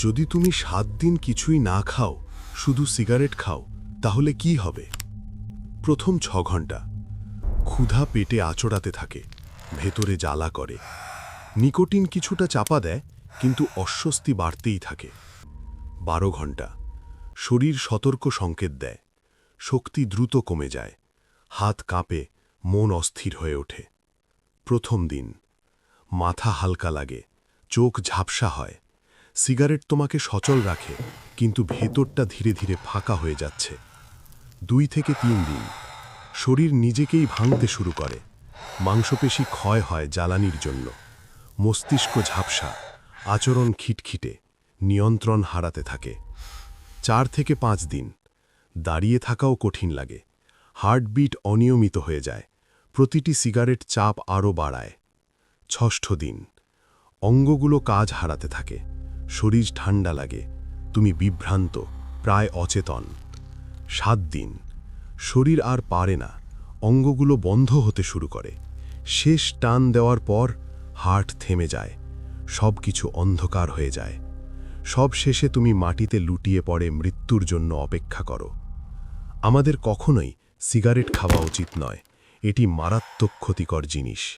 যদি তুমি 7 দিন কিছুই না খাও, শুধু সিগারেট খাও, তাহলে কি হবে? প্রথম 6 ঘন্টা ক্ষুধা পেটে আচড়াতে থাকে, ভেতরে জ্বালা করে। নিকোটিন কিছুটা চাপা দেয়, কিন্তু অস্বস্তি বাড়তেই থাকে। 12 ঘন্টা শরীর সতর্ক সংকেত দেয়, শক্তি দ্রুত কমে যায়, হাত কাঁপে, মন অস্থির হয়ে ওঠে। প্রথম দিন মাথা হালকা লাগে, চোখ ঝাপসা হয়। সিগারেট তোমাকে সচল রাখে, কিন্তু ভেতরটা ধীরে ধীরে ফাঁকা হয়ে যাচ্ছে। 2 থেকে 3 দিন শরীর নিজেকেই ভাঙতে শুরু করে, মাংসপেশি ক্ষয় হয় জ্বালানির জন্য, মস্তিষ্ক ঝাপসা, আচরণ খিটখিটে, নিয়ন্ত্রণ হারাতে থাকে। 4 থেকে 5 দিন দাঁড়িয়ে থাকাও কঠিন লাগে, হার্টবিট অনিয়মিত হয়ে যায়, প্রতিটি সিগারেট চাপ আরও বাড়ায়। 6ষ্ঠ দিন অঙ্গগুলো কাজ হারাতে থাকে, শরীর ঠান্ডা লাগে, তুমি বিভ্রান্ত, প্রায় অচেতন। 7 দিন শরীর আর পারে না, অঙ্গগুলো বন্ধ হতে শুরু করে। শেষ টান দেওয়ার পর হার্ট থেমে যায়, সব কিছু অন্ধকার হয়ে যায়। সব শেষে তুমি মাটিতে লুটিয়ে পড়ে মৃত্যুর জন্য অপেক্ষা করো। আমাদের কখনোই সিগারেট খাওয়া উচিত নয়, এটি মারাত্মক ক্ষতিকর জিনিস।